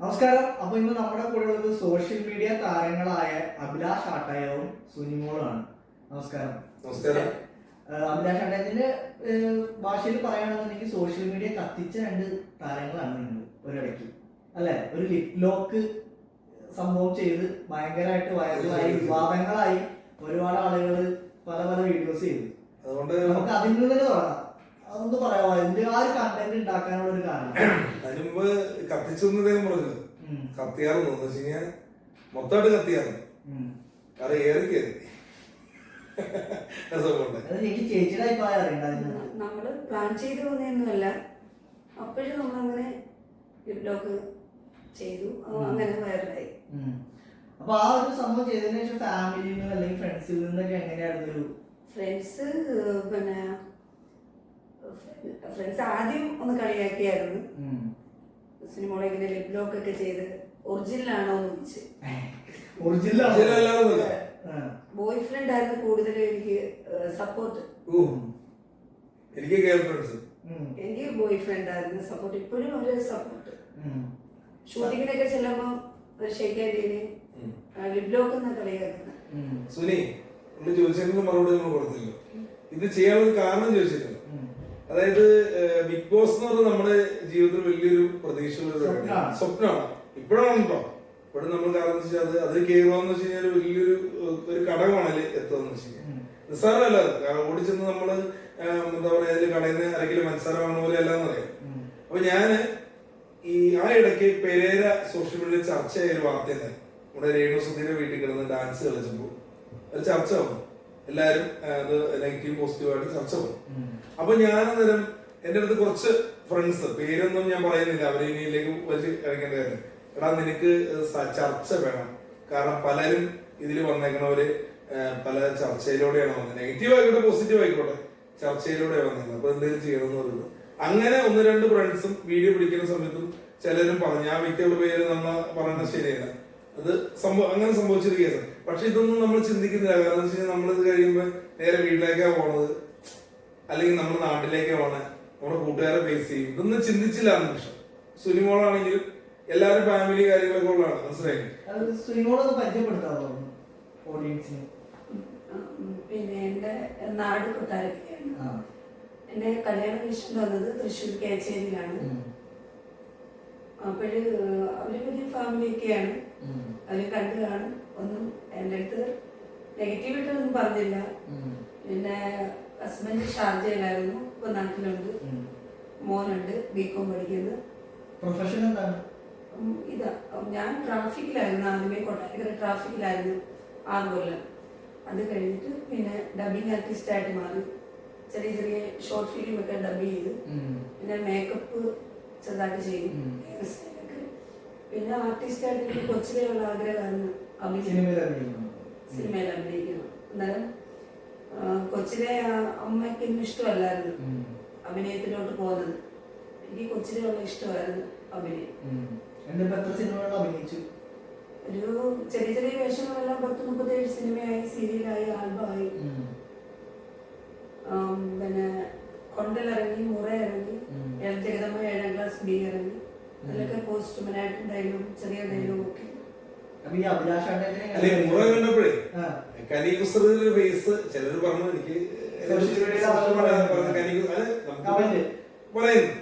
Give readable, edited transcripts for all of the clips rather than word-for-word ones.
നമസ്കാരം. അപ്പൊ ഇന്ന് നമ്മുടെ കൂടെ ഉള്ളത് സോഷ്യൽ മീഡിയ താരങ്ങളായ അഭിലാഷ് ആട്ടായവും സുനിമോളുമാണ്. നമസ്കാരം. നമസ്കാരം. അഭിലാഷ് ആട്ടായത്തിന്റെ ഭാഷയിൽ പറയുകയാണെന്നുണ്ടെങ്കിൽ സോഷ്യൽ മീഡിയ കത്തിച്ച രണ്ട് താരങ്ങളാണ് നിങ്ങൾ ഒരിടയ്ക്ക്, അല്ലെ? ഒരു ലിപ് ലോക്ക് സംഭവം ചെയ്ത് ഭയങ്കരമായിട്ട് വൈറലായി, വിവാദങ്ങളായി, ഒരുപാട് ആളുകൾ പല പല വീഡിയോസ് ചെയ്തു. അതുകൊണ്ട് നമുക്ക് അതിൽ നിന്ന് തന്നെ തുടങ്ങാം. അതൊന്ന് പറയാമോ, ഇതിന്റെ ആ ഒരു കണ്ടന്റ് ഉണ്ടാക്കാനുള്ള ഒരു കാരണം? അതിനുമ്പ് കത്തിച്ചെന്നതേ പറഞ്ഞത് കത്തിയാറെന്ന് വെച്ച് കഴിഞ്ഞാൽ മൊത്തമായിട്ട് കത്തിയാറുണ്ട്. കാരണം ഏറി കയറി ചേച്ചിയുടെ അഭിപ്രായം അറിയണ്ട. നമ്മള് പ്ലാൻ ചെയ്ത് പോകുന്നൊന്നുമല്ല, അപ്പോഴും നമ്മളങ്ങനെ ലിപ്ലോക്ക് ചെയ്തു, അങ്ങനെ വൈറലായി. അപ്പൊ ആ ഒരു സംഭവം ചെയ്തതിനു ശേഷം ഫാമിലിയിൽ നിന്ന് അല്ലെങ്കിൽ ഫ്രണ്ട്സിൽ നിന്നൊക്കെ എങ്ങനെയായിരുന്നു ഒരു ഫ്രണ്ട്സ്? പിന്നെ ഫ്രണ്ട്സ് ആദ്യം ഒന്ന് കളിയാക്കിയായിരുന്നു, സിനിമകളെ ഇങ്ങനെ ലിപ്ലോക്ക് ഒക്കെ ചെയ്ത് ഒറിജിനലാണോ എന്ന് ചോദിച്ചു. ബോയ് ഫ്രണ്ട് ആയിരുന്നു കൂടുതൽ എനിക്ക് സപ്പോർട്ട്. എനിക്ക് ബോയ് ഫ്രണ്ട് ആയിരുന്നു സപ്പോർട്ട്, ഇപ്പോഴും ഒരു സപ്പോർട്ട്. ഷൂട്ടിങ്ങിനൊക്കെ ചെല്ലുമ്പോ ഒരു ഷെയ്ക്കാൻഡീന് ലിപ്ലോക്ക് എന്ന കളിയാക്കുന്നത്. സുനി ഒന്ന് ചോദിച്ചതിന് മറുപടി നമ്മൾ കൊടുത്തില്ല. ഇത് ചെയ്യാനുള്ള കാരണം ചോദിച്ചിട്ടില്ല. അതായത് ബിഗ് ബോസ് എന്ന് പറഞ്ഞാൽ നമ്മുടെ ജീവിതത്തിൽ വലിയൊരു പ്രതീക്ഷയുള്ള സ്വപ്നമാണ്. ഇപ്പോഴാണ് കേട്ടോ. ഇപ്പോഴും നമ്മൾ കാരണം വെച്ചാൽ അത് കേരളം വെച്ച് കഴിഞ്ഞാൽ വലിയൊരു ഒരു ഘടകമാണല്ലേ എത്തുകയെന്ന് വെച്ച് കഴിഞ്ഞാൽ നിസ്സാരമല്ല. കാരണം ഓടിച്ചെന്ന് നമ്മള് എന്താ പറയാ, അതിൽ കടയിൽ നിന്ന് അരക്കിലും മനസ്സാരം വാങ്ങുന്ന പോലെ അല്ലാന്ന് പറയാം. അപ്പൊ ഞാന് ആ ഇടയ്ക്ക് പെരേര സോഷ്യൽ മീഡിയയിൽ ചർച്ചയായ ഒരു വാർത്ത തന്നെ, നമ്മുടെ രേണു സുധീരെ വീട്ടിൽ കിടന്ന് ഡാൻസ് കളിച്ചപ്പോ ഒരു ചർച്ച വന്നു. എല്ലാരും അത് നെഗറ്റീവ് പോസിറ്റീവായിട്ട് ചർച്ച വന്നു. അപ്പൊ ഞാനന്നേരം എന്റെ അടുത്ത് കുറച്ച് ഫ്രണ്ട്സ്, പേരൊന്നും ഞാൻ പറയുന്നില്ല, അവരെ ഇനിയിലേക്ക് വലിച്ച് ഇറക്കേണ്ട കാര്യം, എടാ നിനക്ക് ചർച്ച വേണം. കാരണം പലരും ഇതിൽ വന്നേക്കണവര് പല ചർച്ചയിലൂടെയാണ് വന്നത്. നെഗറ്റീവ് ആയിക്കോട്ടെ പോസിറ്റീവ് ആയിക്കോട്ടെ, ചർച്ചയിലൂടെയാണ് വന്നത്. അപ്പൊ എന്തെങ്കിലും ചെയ്യണമെന്ന് പറയുന്നത്. അങ്ങനെ ഒന്ന് രണ്ട് ഫ്രണ്ട്സും വീഡിയോ പിടിക്കുന്ന സമയത്തും ചിലരും പറഞ്ഞു, ആ വ്യക്തിയുടെ പേര് നമ്മൾ പറയുന്നത് ശരിയല്ല, അത് അങ്ങനെ സംഭവിച്ചൊരു കേസ്. പക്ഷെ ഇതൊന്നും നമ്മൾ ചിന്തിക്കുന്നില്ല. കാരണം എന്ന് വെച്ച് കഴിഞ്ഞാൽ നമ്മളിത് കഴിയുമ്പോൾ നേരെ വീട്ടിലേക്കാണ് പോണത്, അല്ലെങ്കിൽ നമ്മുടെ നാട്ടിലേക്കാണ് പോണത്, നമ്മുടെ കൂട്ടുകാരെ ഫേസ് ചെയ്യും. ഇതൊന്നും ചിന്തിച്ചില്ല. പക്ഷെ സുനിമോളാണെങ്കിലും എല്ലാവരും ഫാമിലി കാര്യങ്ങളൊക്കെ ഉള്ളതാണ്. മനസ്സിലായി? പിന്നെ എന്റെ നാട് കൊട്ടാരക്കരയാണ്. എന്റെ കല്യാണം കഴിച്ചിട്ട് വന്നത് തൃശ്ശൂർ കേച്ചേരിയിലാണ്. അപ്പോഴ് അവര് വലിയ ഫാമിലിയൊക്കെയാണ്, അവര് കണ്ടു കാണും. ഒന്നും എൻ്റെ അടുത്ത് നെഗറ്റീവായിട്ടൊന്നും പറഞ്ഞില്ല. പിന്നെ ഹസ്ബൻഡ് ഷാർജയിലായിരുന്നു, ഇപ്പൊ നാട്ടിലുണ്ട്, മോനുണ്ട്, ബികോം പഠിക്കുന്നത്. പ്രൊഫഷൻ എന്താണ്? ഇതാ, ഞാൻ ട്രാഫിക്കിലായിരുന്നു. ആദ്യമേ കൊട്ടാരക്കര ട്രാഫിക്കിലായിരുന്നു 6 കൊല്ലം. അത് കഴിഞ്ഞിട്ട് പിന്നെ ഡബിങ് ആർട്ടിസ്റ്റായിട്ട് മാറി. ചെറിയ ചെറിയ ഷോർട്ട് ഫിലിം ഒക്കെ ഡബ് ചെയ്ത്, പിന്നെ മേക്കപ്പ് ചെറുതായിട്ട് ചെയ്യും, പിന്നെ ആർട്ടിസ്റ്റായിട്ട് എനിക്ക് കൊച്ചിലെയുള്ള ആഗ്രഹമായിരുന്നു സിനിമയിൽ അഭിനയിക്കണം. അന്നേരം കൊച്ചിലെ അമ്മയ്ക്കൊന്നും ഇഷ്ടമല്ലായിരുന്നു അഭിനയത്തിലോട്ട് പോകുന്നത്. എനിക്ക് കൊച്ചിലെയുള്ള ഇഷ്ടമായിരുന്നു അഭിനയം. ഒരു ചെറിയ ചെറിയ വേഷങ്ങളെല്ലാം 10-37 സിനിമയായി, സീരിയലായി, ആൽബമായി. പിന്നെ കൊണ്ടലിറങ്ങി, മുറ ഇറങ്ങി, ജഗതമ്മ 7ാം ക്ലാസ് ബി ഇറങ്ങി. അതിലൊക്കെ പോസ്റ്റ്മനായിട്ട് ഡയലോഗും ചെറിയ ഡയലോഗും ഒക്കെ. മുറ കണ്ടപ്പോഴേ കനികുസൃതിയുടെ ഫേസ് ചിലര് പറഞ്ഞു, എനിക്ക് പറയുന്നു.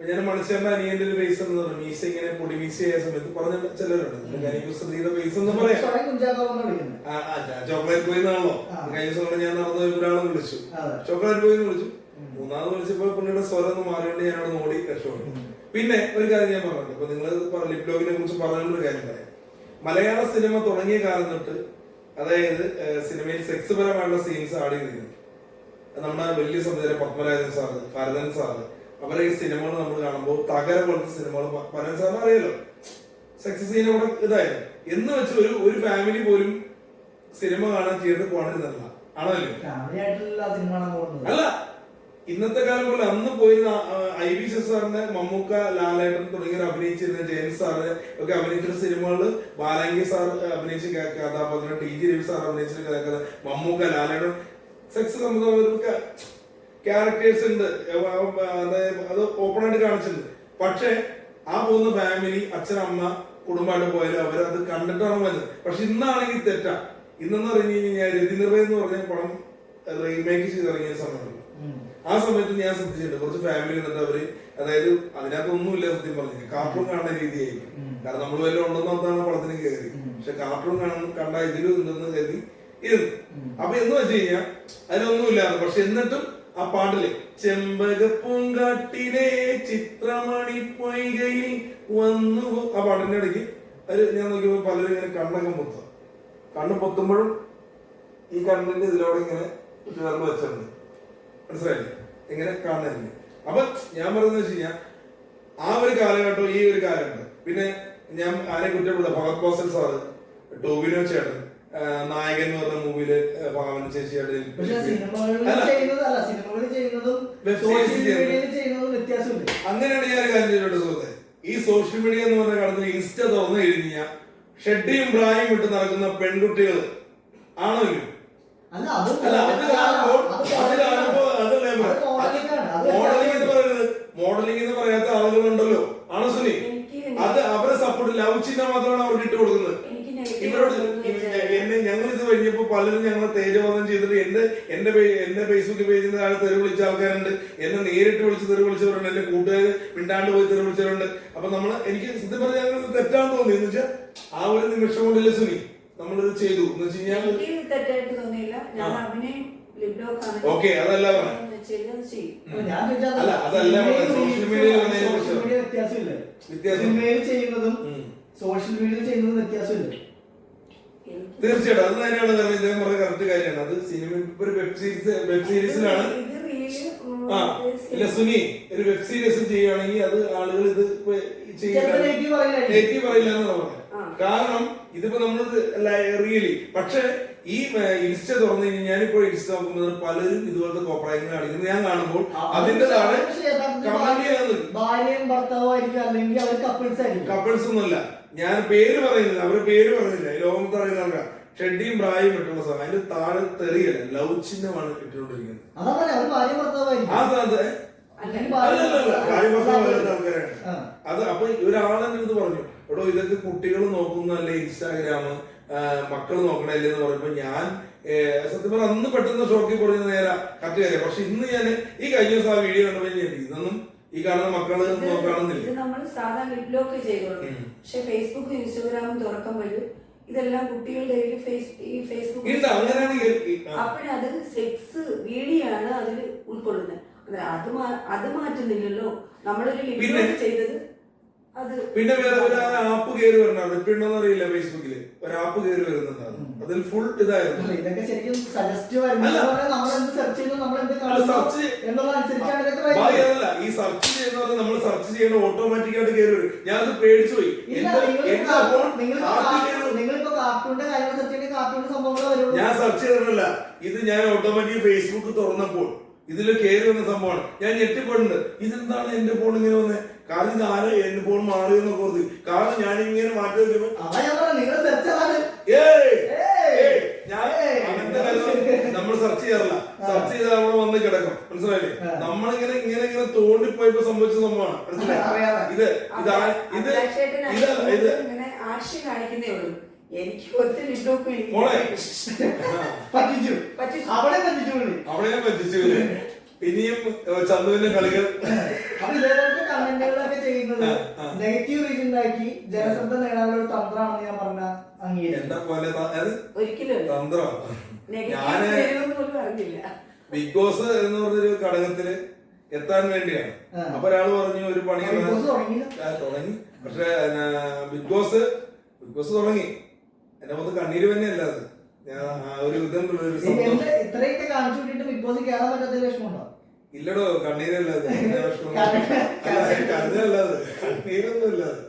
ഞാൻ മണിച്ചേന്റെ അനിയന്റെ ഒരു ഫേസ് എന്ന് പറഞ്ഞു, മീശ ഇങ്ങനെ പൊടി മീശ ആയ സമയത്ത് പറഞ്ഞ ചിലരുണ്ട് കനികുസൃതിയുടെ ഫേസ് എന്ന് പറയാം. ചോക്ലേറ്റ് ബോയ് എന്നാണല്ലോ കഴിഞ്ഞ ദിവസം ഞാൻ നടന്നു പോയപ്പോ ഒരാളെ വിളിച്ചു, ചോക്ലേറ്റ് ബോയ് എന്ന് വിളിച്ചു. മൂന്നാമത് വിളിച്ചപ്പോ പുള്ളിയുടെ സ്വരം ഒന്ന് മാറിയോണ്ട് ഞാൻ അവിടെ ഓടി രക്ഷപ്പെട്ടു. പിന്നെ ഒരു കാര്യം ഞാൻ പറഞ്ഞു, ഇപ്പൊ നിങ്ങൾ ലിപ്ലോക്കിനെ കുറിച്ച് പറഞ്ഞൊരു കാര്യം പറയാം. മലയാള സിനിമ തുടങ്ങിയ കാലം തൊട്ട്, അതായത് സിനിമയിൽ സെക്സ് പരമായുള്ള സീൻസ് ആഡ് ചെയ്തിരുന്നു. നമ്മുടെ വലിയ സംവിധാനം പത്മരാജൻ സാറ്, ഭരതൻ സാറ്, അവരെ ഈ സിനിമകൾ നമ്മൾ കാണുമ്പോൾ തകര പോലത്തെ സിനിമകൾ, ഭരതൻ സാറിന് അറിയാലോ, സെക്സ് സീൻ അവിടെ ഇതായിരുന്നു എന്ന് വെച്ച് ഒരു ഫാമിലി പോലും സിനിമ കാണാൻ തിയേറ്ററിൽ പോകണ്ടിരുന്നില്ല. ആണല്ലോ? അല്ല, ഇന്നത്തെ കാലം പോലെ അന്ന് പോയിരുന്ന IV സാറിന്റെ, മമ്മൂക്ക, ലാലേട്ടൻ തുടങ്ങിയവർ അഭിനയിച്ചിരുന്ന, ജെയിംസ് സാറ് ഒക്കെ അഭിനയിച്ചിരുന്ന സിനിമകള്, ബാലങ്കി സാർ അഭിനയിച്ച കഥാപാത്രം, TG രവി സാർ അഭിനയിച്ച കഥ, മമ്മൂക്ക, ലാലേട്ടൻ, സെക്സ് സംബന്ധമായ ക്യാരക്ടേഴ്സ് ഉണ്ട്, അത് ഓപ്പൺ ആയിട്ട് കാണിച്ചിട്ടുണ്ട്. പക്ഷെ ആ പോകുന്ന ഫാമിലി അച്ഛൻ അമ്മ കുടുംബമായിട്ട് പോയാലും അവരത് കണ്ടിട്ടാണ് വരുന്നത്. പക്ഷെ ഇന്നാണെങ്കിൽ തെറ്റാ. ഇന്നെന്ന് പറഞ്ഞു കഴിഞ്ഞാൽ രതിനിർഭയ എന്ന് പറഞ്ഞ പടം റീമേക്ക് ചെയ്തിറങ്ങിയ സമയമുണ്ട്. ആ സമയത്ത് ഞാൻ ശ്രദ്ധിച്ചിട്ടുണ്ട് കുറച്ച് ഫാമിലി എന്നിട്ട് അവര്, അതായത് അതിനകത്തൊന്നുമില്ല സത്യം പറഞ്ഞു, കാർട്ടൂൺ കാണുന്ന രീതിയായിരിക്കും. കാരണം നമ്മൾ വല്ല ഉണ്ടെന്ന് ഓർത്താണ് പടത്തിന് കയറി. പക്ഷെ കാർട്ടൂൺ കണ്ട ഇതിലും ഉണ്ടെന്ന് കരുതി ഇരുന്നു. അപ്പൊ എന്ന് വെച്ച് കഴിഞ്ഞാൽ അതിലൊന്നുമില്ലായിരുന്നു. പക്ഷെ എന്നിട്ടും ആ പാട്ടില് ചെമ്പകപ്പൂങ്കാട്ടിലെ ചിത്രമണി പൊയ്കയിൽ വന്നു, ആ പാട്ടിന്റെ ഇടയ്ക്ക് അത് ഞാൻ നോക്കിയപ്പോ പലരും ഇങ്ങനെ കണ്ണൊക്കെ പൊത്തുക. കണ്ണ് പൊത്തുമ്പോഴും ഈ കണ്ണിന്റെ ഇതിലൂടെ ഇങ്ങനെ ചേർന്ന് വെച്ചിട്ടുണ്ട്. മനസ്സിലായില്ലേ? ഇങ്ങനെ കാണുന്നില്ല. അപ്പൊ ഞാൻ പറയുന്നത് വെച്ച് കഴിഞ്ഞാൽ ആ ഒരു കാലഘട്ടം ഈ ഒരു കാലഘട്ടം. പിന്നെ ഞാൻ ആരെ കുറ്റപ്പെടുത്ത ഭഗത് പോസൽ സാറ്, ടോവിനോ ചേട്ടൻ, നായകൻ എന്ന് പറഞ്ഞ മൂവിയില് ഭാവന ചേച്ചിയായിട്ട് അങ്ങനെയാണ് ഞാൻ കാര്യം ചെയ്തിട്ടുണ്ട് സുഹൃത്തെ. ഈ സോഷ്യൽ മീഡിയ എന്ന് പറഞ്ഞ കാര്യത്തിൽ ഇൻസ്റ്റ തുറന്നു കഴിഞ്ഞാൽ ഷെഡിയും ബ്രായും ഇട്ട് നടക്കുന്ന പെൺകുട്ടികൾ ആണോ ഇല്ലയോ? മോഡലിംഗ് എന്ന് പറയാത്ത ആളുകളുണ്ടല്ലോ, ആണോ സുനി? അത് അവരെ സപ്പോർട്ട് ലവ് ചിഹ്ന മാത്രമാണ് അവർക്ക് ഇട്ട് കൊടുക്കുന്നത്. ഇവരോട് ഞങ്ങൾ ഇത് കഴിഞ്ഞപ്പോ പലരും ഞങ്ങളെ തേജോവധം ചെയ്തിട്ട് എന്റെ ഫേസ്ബുക്ക് പേജിൽ നിന്ന് തെറി വിളിച്ച ആൾക്കാരുണ്ട്, എന്നെ നേരിട്ട് വിളിച്ച് തെറി വിളിച്ചവരുണ്ട്, എന്റെ കൂട്ടുകാര് മിണ്ടാണ്ട് പോയി തെറി വിളിച്ചവരുണ്ട്. അപ്പൊ എനിക്ക് സത്യം പറഞ്ഞാൽ ഞങ്ങൾ തെറ്റാന്ന് തോന്നി. എന്ന് വെച്ചാൽ ആ ഒരു നിമിഷം കൊണ്ടല്ലേ സുനി നമ്മളിത് ചെയ്തു എന്ന് വെച്ച് കഴിഞ്ഞാൽ ഓക്കെ, അതല്ല അല്ല അതല്ല സോഷ്യൽ മീഡിയ ചെയ്യുന്നതും സോഷ്യൽ മീഡിയ ചെയ്യുന്നതും വ്യത്യാസമില്ല. തീർച്ചയായിട്ടും അത് തന്നെയാണ്. കാരണം ഇദ്ദേഹം പറഞ്ഞ കറക്റ്റ് കാര്യമാണ്. അത് സിനിമ ഒരു വെബ് സീരീസിലാണ്. ആ ഇല്ല സുനി, ഒരു വെബ് സീരീസ് ചെയ്യുകയാണെങ്കിൽ അത് ആളുകൾ ഇത് നെഗറ്റീവ് പറയില്ല എന്ന് പറഞ്ഞു. കാരണം ഇതിപ്പോ നമ്മൾ റിയലി, പക്ഷെ ഈ ഇൻസ്റ്റ തുറന്നു കഴിഞ്ഞാൽ ഞാനിപ്പോ ഇൻസ്റ്റ നോക്കുന്നത് പലരും ഇതുപോലത്തെ കോപ്രായങ്ങൾ കാണിക്കുന്നത് ഞാൻ കാണുമ്പോൾ അതിന്റെ താഴെ കമന്റ് ചെയ്യാൻ ഭാര്യയും ഭർത്താവായിരിക്കും, അല്ലെങ്കിൽ അവർ കപ്പിൾസ് ആയിരിക്കും. കപ്പിൾസ് ഒന്നുമല്ല, ഞാൻ പേര് പറയുന്നില്ല, അവരുടെ പേര് പറയുന്നില്ല. ലോകത്ത് അറിയുന്ന ആൾക്കാർ ഷെഡിയും പ്രായം ഇട്ടുള്ള സമയം അതിന്റെ താഴെ തെറിയല്ല, ലവ് ചിഹ്നമാണ് ഇട്ടുകൊണ്ടിരിക്കുന്നത്. ആ സ്ഥാനത്ത് ഭാര്യ ഭർത്താവ് ആൾക്കാരാണ് അത്. അപ്പൊ ഒരാളെന്റെ അടുത്ത് പറഞ്ഞു, എടോ ഇതൊക്കെ കുട്ടികൾ നോക്കുന്നതല്ലേ ഇൻസ്റ്റാഗ്രാമ്, മക്കൾ നോക്കണല്ലേ എന്ന് പറയുമ്പോ ഞാൻ സത്യം പറഞ്ഞ അന്ന് പെട്ടെന്ന് ഷോക്കിൽ പറഞ്ഞ നേരെ കറക്റ്റ് കാര്യം. പക്ഷെ ഇന്ന് ഞാൻ ഈ കഴിഞ്ഞ ദിവസം ആ വീഡിയോ കണ്ടപ്പോൾ ഇതൊന്നും ഈ കാണുന്ന മക്കള് കാണുന്നില്ല. ഇത് നമ്മൾ സാധാരണ ബ്ലോക്ക് ചെയ്തോളൂ. പക്ഷെ ഫേസ്ബുക്കും ഇൻസ്റ്റാഗ്രാമും തുറക്കുമ്പോഴും ഇതെല്ലാം കുട്ടികളുടെ ഫേസ്ബുക്ക് അപ്പോഴത് സെക്സ് വീഡിയോ ആണ് അതിൽ ഉൾക്കൊള്ളുന്നത്. അത് മാറ്റുന്നില്ലല്ലോ നമ്മളൊരു ലിപ് ചെയ്തത്. പിന്നെ വേറെ ഒരു ആപ്പ് കയറി വരണത് ഇപ്പിണ്ടോന്ന് അറിയില്ല, ഫേസ്ബുക്കില് ഒരു ആപ്പ് കയറി വരുന്നുണ്ടായിരുന്നു. അതിൽ ഫുൾ ഇതായിരുന്നു. ഈ സെർച്ച് ചെയ്യുന്ന നമ്മൾ സെർച്ച് ചെയ്യണ ഓട്ടോമാറ്റിക് ആയിട്ട് കയറി വരും. ഞാനത് പേടിച്ചു പോയി. ഞാൻ സെർച്ച് ചെയ്തിട്ടില്ല, ഇത് ഞാൻ ഓട്ടോമാറ്റിക് ഫേസ്ബുക്ക് തുറന്നപ്പോൾ ഇതിൽ കയറി വന്ന സംഭവമാണ്. ഞാൻ ഞെട്ടിപ്പോയിട്ടുണ്ട്, ഇതെന്താണ് എന്റെ ഫോൺ ഇങ്ങനെ വന്നേ? കാരണം ഇത് ആര് എന്റെ ഫോൺ മാറിയെന്നൊക്കെ ഓർത്ത്. കാരണം ഞാനിങ്ങനെ മാറ്റി വെക്കുമ്പോ നമ്മൾ സെർച്ച് ചെയ്യാറില്ല. സെർച്ച് ചെയ്താൽ നമ്മൾ വന്ന് കിടക്കും. മനസ്സിലായില്ലേ? നമ്മളിങ്ങനെ ഇങ്ങനെ ഇങ്ങനെ തോണ്ടിപ്പോയപ്പോ സംഭവിച്ച സംഭവമാണ്. മനസ്സിലായി? ഇത് എനിക്ക് ഒത്തിരി അവളെ പറ്റിച്ചു. ഇനിയും ചന്തുവിന്റെ കളികൾ കമന്റുകളൊക്കെ ചെയ്യുന്നത് നെഗറ്റീവ് റീച്ച് ഉണ്ടാക്കി ജനശ്രദ്ധ നേടാനുള്ള ഒരു തന്ത്രമാണെന്ന് ഞാൻ പറഞ്ഞ തന്ത്രം. ബിഗ് ബോസ് എന്ന് പറഞ്ഞൊരു ഘടകത്തില് എത്താൻ വേണ്ടിയാണ്. അപ്പൊ ഒരാള് പറഞ്ഞു ഒരു പണി തുടങ്ങി. പക്ഷെ ബിഗ് ബോസ് തുടങ്ങി എന്നെ മൊത്തം കണ്ണീര് തന്നെയല്ല അത്. ഞാൻ ഒരു ഇത്രയൊക്കെ കാണിച്ചു വിട്ടിട്ട് ബിഗ് ബോസ് കയറാൻ പറ്റാത്ത വിഷമമുണ്ടോ? ഇല്ലടോ, കണ്ണീരല്ല കരുതല്ലാതെ കണ്ണീരൊന്നും ഇല്ലാതെ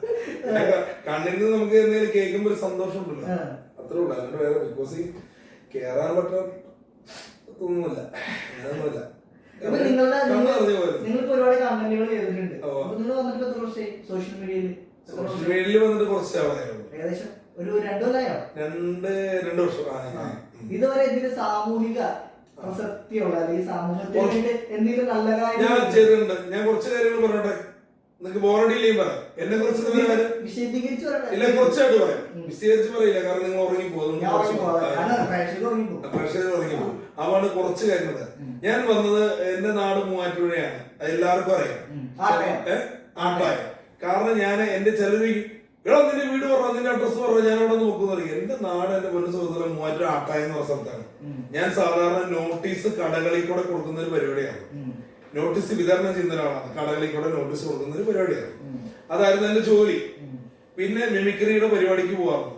കണ്ണിൽ നിന്ന് നമുക്ക് എന്തെങ്കിലും കേൾക്കുമ്പോ ഒരു സന്തോഷം ഉണ്ടല്ലോ, അത്രേ ഉള്ളു. അതുകൊണ്ട് വേറെ ബിഗ് ബോസ് കയറാൻ പറ്റൊന്നുമില്ല. അങ്ങനൊന്നുമില്ല. നിങ്ങളിപ്പോ ഒരുപാട് കമന്റുകൾ ചെയ്തിട്ടുണ്ട്. സോഷ്യൽ മീഡിയയിൽ വന്നിട്ട് കുറച്ച് ഏകദേശം ഒരു 2 കൊല്ലമായോ? 2 വർഷം. ഇതുവരെ ഇതിന് സാമൂഹിക പ്രസക്തിയുള്ള അല്ലെങ്കിൽ സമൂഹത്തിന് എന്തെങ്കിലും നല്ല കാര്യം ഞാൻ ചെയ്തിട്ടുണ്ട്. ഞാൻ കുറച്ച് കാര്യങ്ങൾ പറഞ്ഞോട്ടെ. നിങ്ങൾക്ക് ബോറടിയില്ലേ പറയാം. എന്നെ കുറിച്ച് വിശദീകരിച്ച് ഇല്ല, കുറച്ചായിട്ട് പറയാം. വിശദീകരിച്ച് പറയില്ല, കാരണം നിങ്ങൾ ഉറങ്ങിപ്പോകും, പ്രേക്ഷകർ ഉറങ്ങിപ്പോകും. അതാണ് കുറച്ച് കാര്യങ്ങൾ. ഞാൻ വന്നത് എന്റെ നാട് മൂവാറ്റുപുഴയാണ്, എല്ലാവർക്കും അറിയാം. ആട്ടായ. കാരണം ഞാൻ എന്റെ ചെലവ് ഇവിടെ നിന്റെ വീട് പറഞ്ഞ നിന്റെ അഡ്രസ് പറഞ്ഞ ഞാൻ അവിടെ നോക്കുന്നത്. എന്റെ നാട് എന്റെ പൊന്നു സുഹൃത്തുക്കളെ മൂവാറ്റുപുഴ ആട്ടായ എന്ന് പറഞ്ഞ സ്ഥലത്താണ്. ഞാൻ സാധാരണ നോട്ടീസ് കടകളിൽ കൂടെ കൊടുക്കുന്ന ഒരു പരിപാടിയാണ്. നോട്ടീസ് വിതരണം ചെയ്യുന്ന ഒരാളാണ്. കടകളിൽ കൂടെ നോട്ടീസ് കൊടുക്കുന്ന ഒരു പരിപാടിയാണ്. അതായിരുന്നു എന്റെ ജോലി. പിന്നെ മിമിക്രിയുടെ പരിപാടിക്ക് പോവാറുണ്ട്,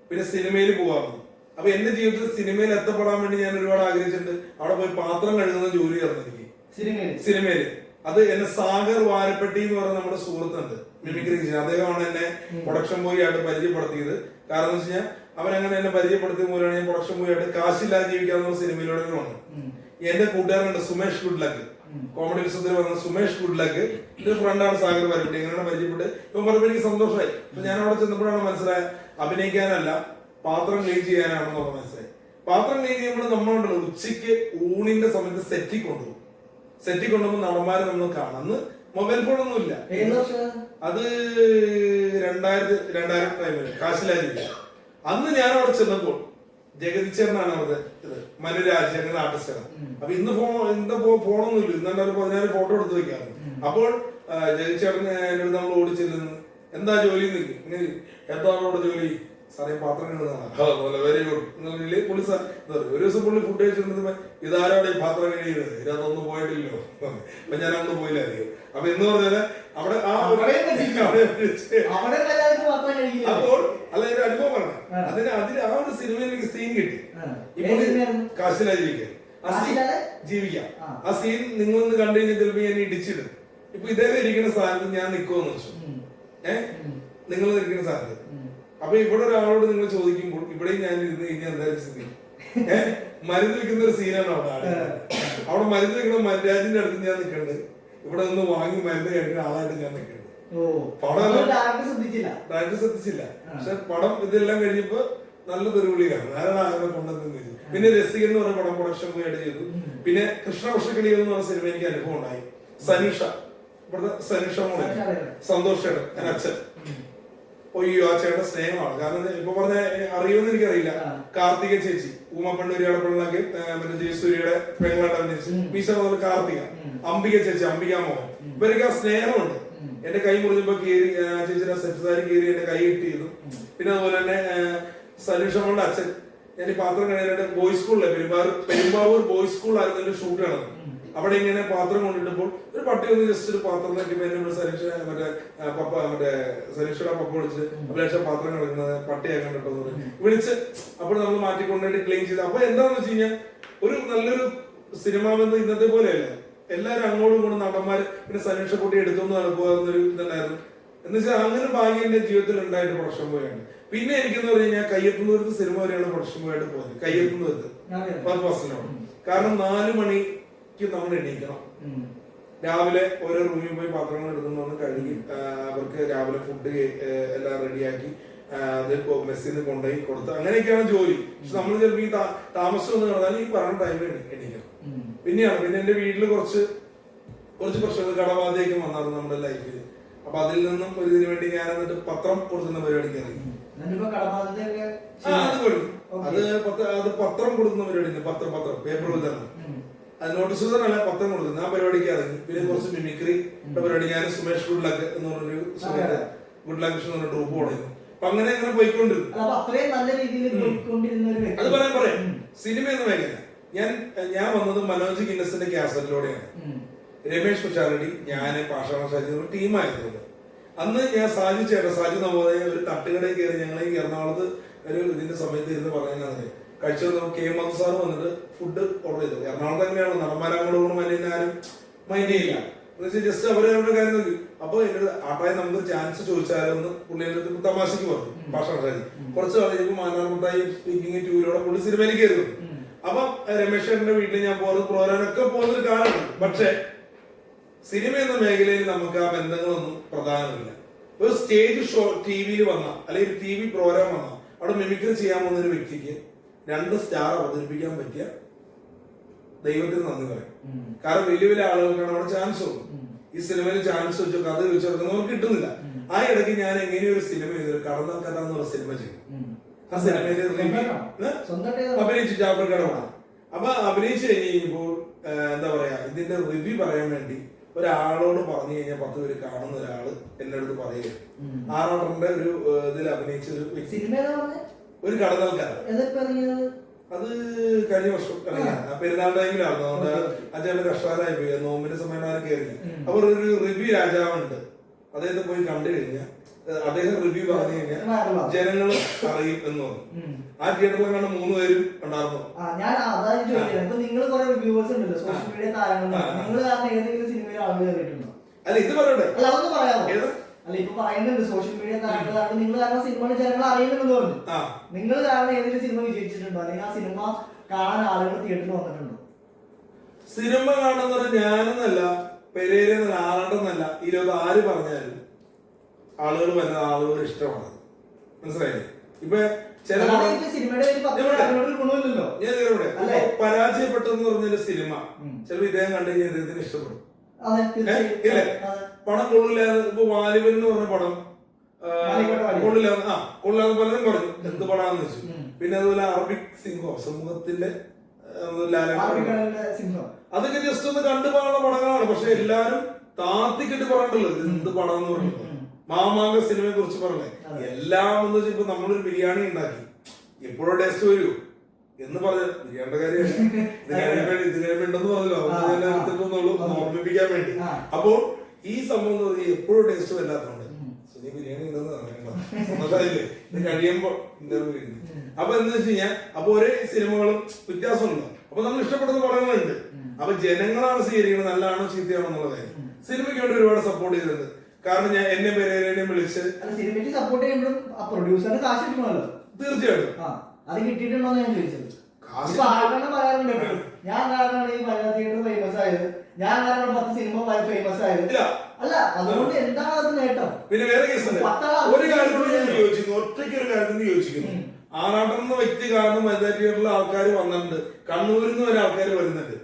പിന്നെ സിനിമയിൽ പോവാറുണ്ട്. അപ്പൊ എന്റെ ജീവിതത്തിൽ സിനിമയിൽ എത്തപ്പെടാൻ വേണ്ടി ഞാൻ ഒരുപാട് ആഗ്രഹിച്ചിട്ടുണ്ട്. അവിടെ പോയി പാത്രം കഴുകുന്ന ജോലി ആയിരുന്നു എനിക്ക് സിനിമയില്. അത് എന്നെ സാഗർ വാരപ്പെട്ടി എന്ന് പറയുന്ന നമ്മുടെ സുഹൃത്തുണ്ട്, മിമിക്രി ചെയ്യുന്നത്. അദ്ദേഹമാണ് എന്നെ പ്രൊഡക്ഷൻ ബോയ് ആയിട്ട് പരിചയപ്പെടുത്തിയത്. കാരണം എന്ന് വെച്ച് കഴിഞ്ഞാൽ അവനങ്ങനെ എന്നെ പരിചയപ്പെടുത്തിയ മൂലമാണ് ഞാൻ പ്രൊഡക്ഷൻ ബോയ് ആയിട്ട് കാശില്ലാതെ ജീവിക്കാവുന്ന സിനിമയിലൂടെ വന്നത്. എന്റെ കൂട്ടുകാരനുണ്ട് സുമേഷ് ഗുഡ്ലക്ക്, കോമഡി ഉത്സവത്തിൽ വന്ന സുമേഷ് ഗുഡ്ലക്ക്, എന്റെ ഫ്രണ്ടാണ് സാഗർ വാരപ്പെട്ടി. എങ്ങനെയാണ് പരിചയപ്പെട്ട് ഇപ്പൊ പറഞ്ഞപ്പോൾ എനിക്ക് സന്തോഷമായി. അപ്പൊ ഞാൻ അവിടെ ചെന്നപ്പോഴാണ് മനസ്സിലായത് അഭിനയിക്കാനല്ല, പാത്രം ക്ലീൻ ചെയ്യാനാണെന്നുള്ള മനസ്സിലായി. പാത്രം ക്ലീൻ ചെയ്യുമ്പോൾ നമ്മളുണ്ടല്ലോ ഉച്ചയ്ക്ക് ഊണിന്റെ സമയത്ത് സെറ്റിൽ കൊണ്ടുപോകുമ്പോൾ നടന്മാരെ നമ്മൾ കാണാം. അന്ന് മൊബൈൽ ഫോണൊന്നും ഇല്ല. അത് 2000 ടൈമില് കാശിലായിരിക്കും. അന്ന് ഞാൻ അവിടെ ചെന്നപ്പോൾ ജഗതിച്ചേരനാണ് അവിടെ മനുരാജ് അങ്ങനെ ആർട്ടിസ്റ്റാണ്. അപ്പൊ ഇന്ന് ഫോണൊന്നും ഇല്ല. ഇന്ന് 14 ഫോട്ടോ എടുത്ത് വെക്കാറ്. അപ്പോൾ ജഗതിച്ചേരൻ എന്നോട് നമ്മൾ ഓടി ചെല്ലുന്നു, എന്താ ജോലി ഇങ്ങനെ, എന്താണ് അവിടെ ജോലി? സാറേ പാത്രം കഴുകുന്നതാണ്. Very good. പുള്ളി സാർ ഒരു ദിവസം പുള്ളി ഫുഡ് കഴിച്ചിരുന്നത് ഇതാരാണ് ഈ പാത്രം കഴിയുന്നത്, ഇതിനകത്തൊന്നും പോയിട്ടില്ലോ. അപ്പൊ ഞാൻ അങ്ങോട്ട് പോയില്ലായിരിക്കും. അപ്പൊ എന്ന് പറഞ്ഞാല് അവിടെ അപ്പോൾ അല്ല ഒരു അനുഭവം പറഞ്ഞു. അതിന് ആ ഒരു സിനിമയിൽ എനിക്ക് സീൻ കിട്ടി. കാശിലായി ജീവിക്കാം. ആ സീൻ നിങ്ങളൊന്ന് കണ്ടു കഴിഞ്ഞാൽ ചിലപ്പോ ഞാൻ ഇടിച്ചിടും. ഇപ്പൊ ഇതേപോലെ ഇരിക്കുന്ന സ്ഥാനത്ത് ഞാൻ നിൽക്കുമെന്ന് വെച്ചു. നിങ്ങൾ നിൽക്കുന്ന സ്ഥാനത്ത്. അപ്പൊ ഇവിടെ ഒരാളോട് നിങ്ങൾ ചോദിക്കുമ്പോൾ ഇവിടെയും ഞാൻ ഇരുന്ന് കഴിഞ്ഞാൽ എന്തായാലും സ്ഥിതി മരുന്ന് വെക്കുന്ന ഒരു സീനാണ് അവിടെ മരുന്ന് വെക്കുന്ന മരുരാജിന്റെ അടുത്ത് ഞാൻ നിൽക്കണ്ട്. ഇവിടെ നിന്ന് വാങ്ങി മരുന്ന് കഴിക്കുന്ന ആളായിട്ട് ഞാൻ നിൽക്കണ്ട്. പടം ഡയറക്ടർ ശ്രദ്ധിച്ചില്ല. പക്ഷെ പടം ഇതെല്ലാം കഴിഞ്ഞപ്പോ നല്ല തെരുവിളിയാണ്. ആരാണ് ആരെ കൊണ്ടുവന്നു. പിന്നെ രസികൻ എന്ന് പറഞ്ഞ പടം പ്രൊഡക്ഷൻ പോയിട്ട് ചെയ്തു. പിന്നെ കൃഷ്ണപക്ഷക്കിളി എന്ന് പറഞ്ഞ സിനിമ എനിക്ക് അനുഭവം ഉണ്ടായി. സനുഷ, ഇവിടുത്തെ സനുഷ മോളെ, സന്തോഷേട്ടൻ ഞാൻ അച്ഛൻ. ഒയ്യോ ആ ചേട്ടൻ സ്നേഹമാണ്. കാരണം ഇപ്പൊ പറഞ്ഞ അറിയുമെന്ന് എനിക്കറിയില്ല. കാർത്തിക ചേച്ചി, ഊമപ്പണ്ണൂരിയുടെ പെണ്ണാക്കി മറ്റേ ജയസൂര്യയുടെ പെങ്ങളായിട്ട് അഭിനയിച്ചു. മീശ മുതൽ കാർത്തിക, അംബിക ചേച്ചി, അംബിക മോഹൻ, ഇവരൊക്കെ ആ സ്നേഹമുണ്ട്. എന്റെ കൈ മുറിഞ്ഞപ്പോ കയറി ചേച്ചിയുടെ സെറ്റുകാരി കയറി എന്റെ കൈ കിട്ടിയിരുന്നു. പിന്നെ അതുപോലെ തന്നെ സനുഷമ്മയുടെ അച്ഛൻ, ഞാൻ ഈ പാത്രം കഴിയാനായിട്ട് ബോയ്സ് സ്കൂളിലെ പെരുമ്പാവൂർ ബോയ്സ് സ്കൂളിലായിരുന്നു എന്റെ ഷൂട്ട് നടന്നത്. അവിടെ ഇങ്ങനെ പാത്രം കൊണ്ടിട്ടപ്പോൾ ഒരു പട്ടി ഒന്ന് ജസ്റ്റ് ഒരു പാത്രം നോക്കിയപ്പോ എന്നെ സനീഷ മറ്റേ സനീഷയുടെ പപ്പ വിളിച്ച് അഭിലാഷ പാത്രം കിടക്കുന്നത് പട്ടിയാക്കാൻ കേട്ടോ വിളിച്ച് അപ്പോൾ നമ്മൾ മാറ്റിക്കൊണ്ടിട്ട് ക്ലീൻ ചെയ്ത്. അപ്പൊ എന്താന്ന് വെച്ച് കഴിഞ്ഞാൽ ഒരു നല്ലൊരു സിനിമാ ബന്ധം ഇന്നത്തെ പോലെയല്ല. എല്ലാരും അങ്ങോട്ടും ഇങ്ങോട്ടും നടന്മാര് പിന്നെ സനീഷ കുട്ടി എടുത്തോണ്ട് നടക്കുക എന്നൊരു ഇതുണ്ടായിരുന്നു. എന്ന് വെച്ചാൽ അങ്ങനെ ഭാഗ്യം എന്റെ ജീവിതത്തിൽ ഉണ്ടായിട്ട് പ്രൊഡക്ഷൻ പോയാണ്. പിന്നെ എനിക്കെന്ന് പറഞ്ഞു കഴിഞ്ഞാൽ കയ്യെത്തുന്നവർക്ക് സിനിമ വരെയാണ് പ്രൊഡക്ഷൻ പോയിട്ട് പോയത്. കയ്യെത്തുന്നവർക്ക് കാരണം 4 മണിക്ക് നമ്മൾ എണീക്കണം. രാവിലെ ഓരോ റൂമിൽ പോയി പാത്രങ്ങൾ എടുക്കുന്നു കഴുകി അവർക്ക് രാവിലെ ഫുഡ് എല്ലാം റെഡിയാക്കി അത് മെസ്സിൽ കൊണ്ടുപോയി കൊടുത്ത് അങ്ങനെയൊക്കെയാണ് ജോലി. പക്ഷെ നമ്മൾ ചിലപ്പോൾ ഈ താമസം എന്ന് പറഞ്ഞാൽ ഈ പറഞ്ഞ ടൈമിൽ എണീക്കണം. പിന്നെ എന്റെ വീട്ടിൽ കുറച്ച് പ്രശ്നങ്ങൾ കടബാധയൊക്കെ വന്നായിരുന്നു നമ്മുടെ ലൈഫിൽ. അപ്പൊ അതിൽ നിന്നും ഒരു ഇതിനു വേണ്ടി ഞാൻ എന്നിട്ട് പത്രം കൊടുക്കുന്ന പരിപാടിക്ക് ഇറങ്ങി. അത് പത്രം കൊടുക്കുന്ന പരിപാടി, പത്രം പേപ്പർ വിതരണം, അത് നോട്ടീസ് വിതരണമല്ല, പത്രം കൊടുക്കുന്നത് ആ പരിപാടിക്ക് ഇറങ്ങി. പിന്നെ കുറച്ച് മിമിക്രി പരിപാടി ഞാൻ സുമേഷ് ഗുഡ്ലക്ക് എന്ന് പറഞ്ഞൊരു ഗുഡ്ലക്ക് എന്ന് പറഞ്ഞ ട്രൂപ്പ് തുടങ്ങി. അപ്പൊ അങ്ങനെ പോയിക്കൊണ്ടിരുന്നു. അത് പറയാം സിനിമ എന്ന മേഖല ഞാൻ വന്നത് മനോജ് ഗിന്നസിന്റെ കാസറ്റിലൂടെയാണ്. രമേഷ് കുച്ചാരടി, ഞാന്, പാഷാണ ഷാജി ഒരു ടീമായിരുന്നു. അന്ന് ഞാൻ സാജു നവോദയ ഒരു തട്ടുകടയിൽ കയറി ഞങ്ങൾ ഈ എറണാകുളത്ത് ഒരു ഇതിന്റെ സമയത്ത് ഇരുന്ന് പറയുന്നത് കഴിച്ചു. കെ മധു സാർ വന്നിട്ട് ഫുഡ് ഓർഡർ ചെയ്തു. എറണാകുളത്ത് എങ്ങനെയാണ് നടന്മാരങ്ങോടും ആരും മൈൻഡ് ചെയ്യില്ല എന്ന് വെച്ചാൽ ജസ്റ്റ് അവരവരുടെ കാര്യം നോക്കി. അപ്പൊ എന്നോട് ആട്ടായി നമുക്ക് ചാൻസ് ചോദിച്ചാലോ എന്ന് പുള്ളി എന്റെ അടുത്ത് തമാശക്ക് പറഞ്ഞു. പാഷാണ ഷാജി കുറച്ച് കഴിഞ്ഞപ്പോൾ മാനാർമുട്ടായി സ്പീക്കിംഗ് ടൂരിലൂടെ പുള്ളി സിനിമയിലേക്ക് കയറുന്നു. അപ്പൊ രമേശ് ചേട്ടന്റെ വീട്ടിൽ ഞാൻ പോകുന്നത് പ്രോഗ്രാമൊക്കെ പോകുന്നൊരു കാലമാണ്. പക്ഷെ സിനിമ എന്ന മേഖലയിൽ നമുക്ക് ആ ബന്ധങ്ങളൊന്നും പ്രധാനമില്ല. ഒരു സ്റ്റേജ് ഷോ ടിവിയിൽ വന്ന അല്ലെങ്കിൽ ഒരു TV പ്രോഗ്രാം വന്ന അവിടെ മിമിക്രി ചെയ്യാൻ പോകുന്ന ഒരു വ്യക്തിക്ക് 2 സ്റ്റാർ അവതരിപ്പിക്കാൻ പറ്റിയ ദൈവത്തിന് നന്ദി പറയും. കാരണം വലിയ വലിയ ആളുകൾക്കാണ് അവിടെ ചാൻസ് ഉള്ളൂ. ഈ സിനിമയിൽ ചാൻസ് വെച്ചോ കഥ ചോദിച്ചോ നമുക്ക് കിട്ടുന്നില്ല. ആ ഇടയ്ക്ക് ഞാൻ എങ്ങനെ ഒരു സിനിമ ചെയ്തു, കടന്നൽ കഥ എന്ന് പറഞ്ഞ സിനിമ ചെയ്തു. ആ സിനിമയിൽ അഭിനയിച്ചു ജാഫർ കടവാണ്. അപ്പൊ അഭിനയിച്ചു കഴിഞ്ഞ് കഴിഞ്ഞപ്പോൾ എന്താ പറയാ, ഇതിന്റെ റിവ്യൂ പറയാൻ വേണ്ടി ഒരാളോട് പറഞ്ഞു കഴിഞ്ഞാൽ 10 പേര് കാണുന്ന ഒരാള് എന്റെ അടുത്ത് പറയുക, ആറാട്ടന്റെ ഒരു ഇതിൽ അഭിനയിച്ച ഒരു കടന്നൽ കഥ. അത് കഴിഞ്ഞ വർഷം പെരുന്നാൾ ടൈമിലാണ്. അതുകൊണ്ട് അച്ഛന്റെ കഷ്ടകാലായി പോയി, നോമ്പിന്റെ സമയമാണ് കയറി. അവർ ഒരു റിവ്യൂ രാജാവുണ്ട്, അദ്ദേഹത്തെ പോയി കണ്ടു കഴിഞ്ഞാൽ അദ്ദേഹം റിവ്യൂ പറഞ്ഞു കഴിഞ്ഞാൽ ജനങ്ങൾ അറിയും എന്ന് പറഞ്ഞു. ആ തിയേറ്ററിൽ കണ്ട 3 പേരും ഉണ്ടായിരുന്നു. അല്ല ഇത് പറയട്ടെ, അല്ല ഇപ്പൊ പറയുന്നുണ്ട് സോഷ്യൽ മീഡിയ കാരണം നിങ്ങൾ കാരണം സിനിമ ജനങ്ങൾ അറിയുന്നുണ്ടെന്ന് പറഞ്ഞു. നിങ്ങൾ കാരണം ഏതെങ്കിലും സിനിമ വിജയിച്ചിട്ടുണ്ടോ, അല്ലെങ്കിൽ ആ സിനിമ കാണാൻ ആളുകൾ തിയേറ്ററിൽ വന്നിട്ടുണ്ടോ? സിനിമ കാണുന്ന ഞാനെന്നല്ല, പെരേരെന്നല്ല, ആറാണ്ടെന്നല്ല, ഈ ലോകത്ത് ആര് പറഞ്ഞാലും ആളുകൾ വരുന്ന ആളുകൾ ഇഷ്ടമാണ്. മനസ്സിലായില്ലേ? ഇപ്പൊ ചില പരാജയപ്പെട്ടെന്ന് പറഞ്ഞൊരു സിനിമ ചിലപ്പോ ഇദ്ദേഹം കണ്ടു കഴിഞ്ഞാൽ ഇദ്ദേഹത്തിന് ഇഷ്ടപ്പെടും. ഇല്ലേ? പണം കൊള്ളില്ല. ഇപ്പൊ വാലിബൻ എന്ന് പറഞ്ഞ പടം കൊള്ളില്ലാന്ന് പലരും പറഞ്ഞു, എന്ത് പടാന്ന് വെച്ചു. പിന്നെ അതുപോലെ അറബിക് സിംഹം, സമൂഹത്തിന്റെ അതൊക്കെ ജസ്റ്റ് ഒന്ന് കണ്ടു പോകുന്ന പടങ്ങളാണ്. പക്ഷെ എല്ലാരും താത്തിക്കിട്ട് പറഞ്ഞിട്ടുള്ളൂ ഇത് എന്ത് പടം എന്ന് പറഞ്ഞിട്ട്. മാമാങ്ക സിനിമയെ കുറിച്ച് പറഞ്ഞേ എല്ലാം എന്ന് വെച്ചാൽ ഇപ്പൊ നമ്മളൊരു ബിരിയാണി ഉണ്ടാക്കി എപ്പോഴോ ടേസ്റ്റ് വരൂ എന്ന് പറഞ്ഞ ബിരിയാണിയുടെ കാര്യം ഇതിനുണ്ടെന്ന് പറഞ്ഞല്ലോ, ഓർമ്മിപ്പിക്കാൻ വേണ്ടി. അപ്പോ ഈ സംഭവം എന്ന് പറഞ്ഞാൽ എപ്പോഴും ടേസ്റ്റ് വല്ലാത്തതുകൊണ്ട് സുനി ബിരിയാണി ഉണ്ടെന്ന് പറഞ്ഞില്ലേ ഇത് കഴിയുമ്പോ ഇന്റർവ്യൂ. അപ്പൊ എന്താ വെച്ച് കഴിഞ്ഞാൽ അപ്പൊ ഒരേ സിനിമകളും വ്യത്യാസമുണ്ടോ. അപ്പൊ നമ്മൾ ഇഷ്ടപ്പെടുന്ന പടങ്ങളുണ്ട്. അപ്പൊ ജനങ്ങളാണ് സ്വീകരിക്കുന്നത് നല്ലതാണോ ചീത്തയാണോ എന്നുള്ള കാര്യം. സിനിമയ്ക്ക് വേണ്ടി ഒരുപാട് സപ്പോർട്ട് ചെയ്തിട്ടുണ്ട്. കാരണം ഞാൻ എന്നെ പേരേനെയും വിളിച്ച് സിനിമയ്ക്ക് സപ്പോർട്ട് ചെയ്യുമ്പോഴും പ്രൊഡ്യൂസറിന് കാശ് കിട്ടണമല്ലോ. തീർച്ചയായിട്ടും അത് കിട്ടിയിട്ടുണ്ടോ ഞാൻ ചോദിച്ചത്. പറയാറുണ്ട് ഞാൻ കാരണമാണ് ഈ മലയാള തിയേറ്റർ ഫേമസ് ആയത്, ഞാൻ കാരണം 10 സിനിമ ഫേമസ് ആയത്. അല്ല അതുകൊണ്ട് എന്താണ് അത് നേട്ടം? പിന്നെ വേറെ കേസുണ്ട്. ഒരു കാര്യത്തോട് ഞാൻ യോജിക്കുന്നു, ഒറ്റയ്ക്ക് ഒരു കാര്യത്തിന് യോജിക്കുന്നു. ആറാട്ടം എന്ന വ്യക്തി കാരണം വനിതാ തിയേറ്ററിലെ ആൾക്കാർ വന്നിട്ടുണ്ട്, കണ്ണൂരിൽ നിന്ന് വരെ ആൾക്കാർ വരുന്നുണ്ട്.